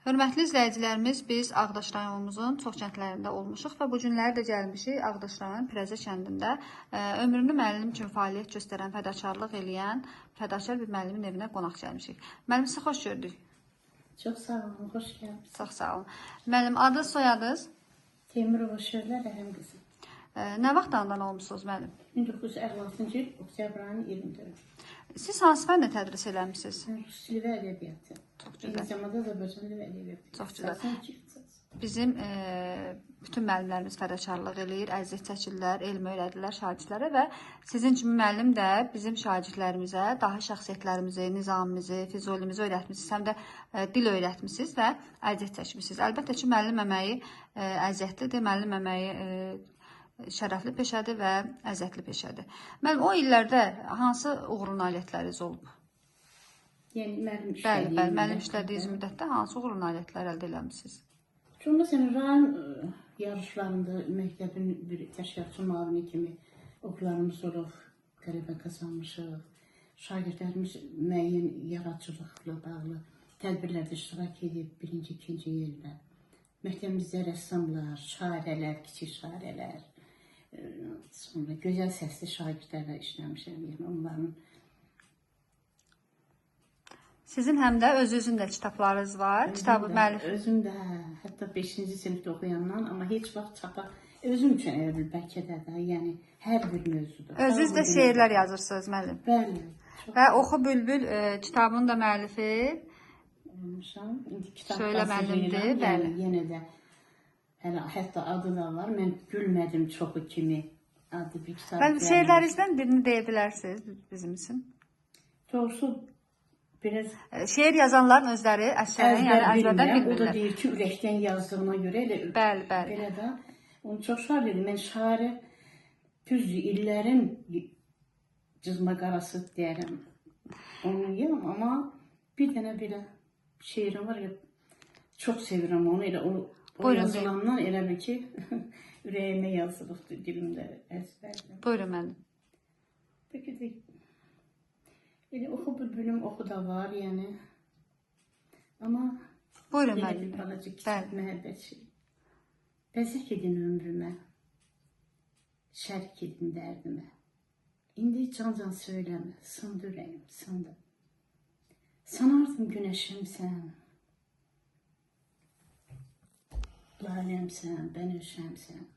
Hörmətli izləyicilərimiz, biz Ağdaş rayonumuzun çox kəndlərində olmuşuq və bu günləri də gəlmişik Ağdaş rayonun Pirəzə kəndində ömrünü müəllim kimi fəaliyyət göstərən, fədakarlıq eləyən, fədakar bir müəllimin evinə qonaq gəlmişik. Müəllim, sizi xoş gördük. Çox sağ olun, xoş gəldiniz. Çox sağ olun. Müəllim, adınız, soyadınız? Teymurova Şöhrə Rəhəm qızı. Nə vaxt anadan olmuşsunuz müəllim? 1956-cı il oktyabr ayının 24-ü. Siz hansı fəndə tədris eləmişsiniz? Rus dili və ədəbiyyatı. Çox Eyni gözəl. zamanda Azərbaycan dili və ədəbiyyatı. Çox gözəl. 82 ixtisas. Bizim bütün müəllimlərimiz fədakarlıq eləyir, əziyyət çəkirlər, elm öyrədirlər şagirdlərə və sizin kimi müəllim də bizim şagirdlərimizə daha şəxsiyyətlərimizi, nizamimizi, Füzulimizi öyrətmisiniz, həm də dil öyrətmisiniz və əziyyət çəkmisiniz. Əlbəttə ki, müəllim əməyi əziyyətlidir, müəllim əməyi şərəfli peşədir və əziyyətli peşədir. Müəllim, o illərdə hansı uğurlu nailiyyətləriniz olub? Yəni müəllim Bəli, müəllim işlədiyiniz müddətdə hansı uğurlu nailiyyətlər əldə eləmisiniz? Çünki məsələn, rayon yarışlarında məktəbin bir təşkilatçı müavini kimi oxularımız olub, qələbə qazanmışıq. Şagirdlərimiz müəyyən yaradıcılıqla bağlı tədbirlərdə iştirak edib, birinci, ikinci yerdə. Məktəbimizdə rəssamlar, şairələr, kiçik şairələr, sonra gözəl səsli şagirdlərlə işləmişəm. Yəni onların Sizin həm də özünüzün də kitablarınız var. Kitabı müəllif. Özüm də hətta 5-ci sinifdə oxuyandan, amma heç vaxt çapa özüm üçün elə bil bəlkə də, yəni hər bir mövzuda. Özünüz də şeirlər yazırsınız müəllim. Bəli. Və Oxu Bülbül kitabının da müəllifi olmuşam. İndi kitab Söylə müəllimdir, hazırlayıram. bəli. Yəni yenə də hətta adı da var. Mən gülmədim çoxu kimi adlı bir kitab. Müəllim, şeirlərinizdən birini deyə bilərsiniz bizim üçün? Doğrusu biraz Şeir yazanların özləri əslən, yəni əzbərdən bilmirəm. O da bilmirlər. deyir ki, ürəkdən yazdığına görə elə Bəli, bəli. belə də onu çox şad edim. Mən şairə düzdür, illərin cızma qarası deyərəm. Onu yiyəm, amma bir dənə belə şeirim var ya, çox sevirəm onu. Elə o yazılandan elə bil ki, ürəyimə yazılıbdır, dilimdə əzbərdən. Buyurun müəllim. Peki də elə Oxu Bülbülüm oxu da var, yəni. Amma Buyurun elə müəllim. bir balaca kitab məhəbbət şey. Bəzək edin ömrümə, şərik edin dərdimə. İndi can-can söyləmə, sındı ürəyim, sındı. Sanardım günəşimsən, laləmsən, bənövşəmsən.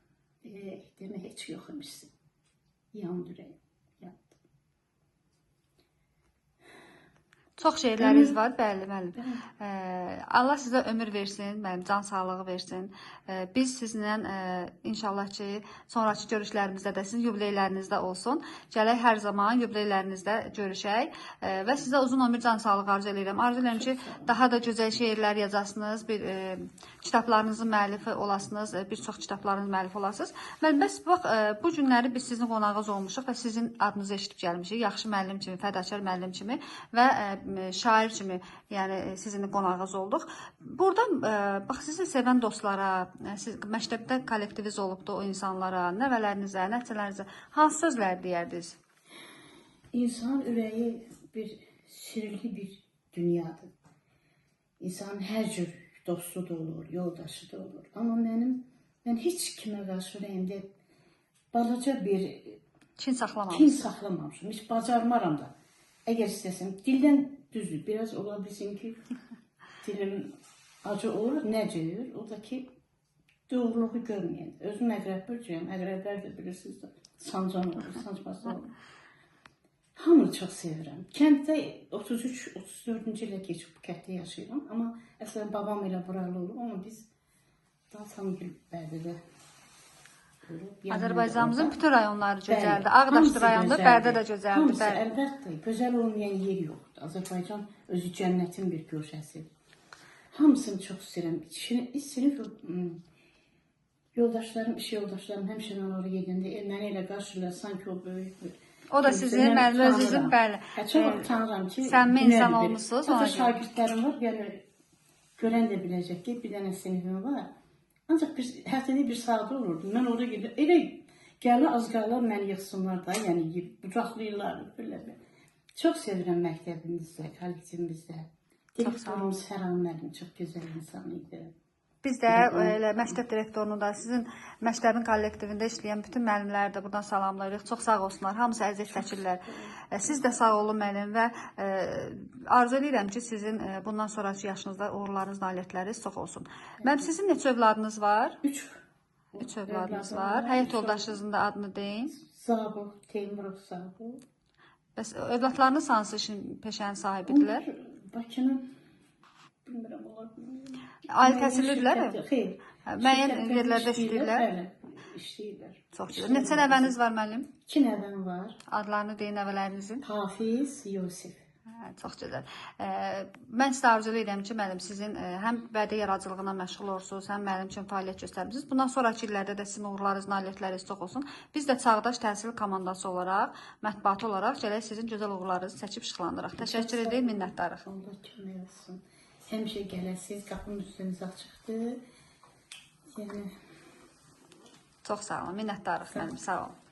Demə heç yox imişsin, yandı ürəyim. Çox şeyləriniz var, bəli, müəllim. Allah sizə ömür versin, müəllim, can sağlığı versin. Biz sizinlə inşallah ki, sonraki görüşlərimizdə də sizin yubileylərinizdə olsun. Gələk hər zaman yubileylərinizdə görüşək və sizə uzun ömür, can sağlığı arzu edirəm. Arzu edirəm ki, daha da gözəl şeirlər yazasınız, bir kitablarınızın müəllifi olasınız, bir çox kitabların müəllifi olasınız. Müəllim, bəs bax, bu günləri biz sizin qonağınız olmuşuq və sizin adınızı eşidib gəlmişik. Yaxşı müəllim kimi, fədakar müəllim kimi və şair kimi, yəni sizin qonağınız olduq. Buradan bax, sizi sevən dostlara, siz məktəbdə kollektiviz olubdu o insanlara, nəvələrinizə, nəticələrinizə hansı sözlər deyərdiniz? İnsan ürəyi bir sirli bir dünyadır. İnsanın hər cür dostu da olur, yoldaşı da olur. Amma mən heç kimə qarşı ürəyimdə balaca bir Kin saxlamamışsınız. Kin saxlamamışım, heç bacarmaram da. Əgər istəsəm, dildən düzdür, biraz ola bilsin ki, dilim acı olur, necəyir? O da ki, doğruluğu görməyən. Özüm əqrəb bölcəyəm, əqrəblər də bilirsiniz də, sancan olur, sancması olur. Hamını çox sevirəm. Kənddə 33-34-cü ilə keçib bu kənddə yaşayıram, amma əslən babam elə buralı olur, amma biz daha Samgül Bərdədə Azərbaycanımızın bütün rayonları gözəldir. Ağdaş rayonunda Bərdə də gözəldir. Hamısı əlbəttə, gözəl olmayan yer yoxdur. Azərbaycan özü cənnətin bir köşəsidir. Hamısını çox istəyirəm. Sinif yoldaşlarım, iş yoldaşlarım həmişə mən oraya gedəndə məni elə qarşılar, sanki o böyük bir... O da sizin, müəllim, özünüzün, bəli. Çox tanırım ki, səmimi insan olmuşsunuz. Hətta şagirdlərim var, yəni görən də biləcək ki, bir dənə sinifim var. Ancaq həftədə bir saatı olurdu. Mən orada gedir. Elə gəlir az qalır məni yıxsınlar da, yəni bucaqlayırlar. Çox sevirəm məktəbimizdə, kollektivimizdə. Direktorumuz Fəran müəllim çox gözəl insan idi. Biz də elə məktəb direktorunu da, sizin məktəbin kollektivində işləyən bütün müəllimləri də buradan salamlayırıq. Çox sağ olsunlar. Hamısı əziz çəkirlər. Siz də sağ olun müəllim və arzu edirəm ki, sizin bundan sonraki yaşınızda uğurlarınız, nailiyyətləriniz çox olsun. Mənim sizin neçə övladınız var? 3 övladınız var. Həyat yoldaşınızın da adını deyin. Zabıq, Teymurov Zabıq. Bəs övladlarınız hansı işin, peşənin sahibidirlər? Bakının, bilmirəm, olar mı? Ali təhsillidirlər? Xeyr. Müəyyən yerlərdə işləyirlər? Bəli, işləyirlər. Çox gözəl. Neçə nəvəniz var müəllim? 2 nəvəm var. Adlarını deyin nəvələrinizin. Hafiz, Yusif. Çox gözəl. Mən sizə arzu edirəm ki, müəllim, sizin həm bədii yaradıcılığına məşğul olursunuz, həm müəllim üçün fəaliyyət göstərirsiniz. Bundan sonraki illərdə də sizin uğurlarınız, nailiyyətləriniz çox olsun. Biz də Çağdaş Təhsil komandası olaraq, mətbuatı olaraq gələk sizin gözəl uğurlarınızı çəkib işıqlandıraq. Təşəkkür edirəm, minnətdarıq. Allah kömək olsun. Həmişə gələsiniz, qapının üstünüz açıqdır. Yəni Çox sağ olun, minnətdarıq müəllim, sağ olun.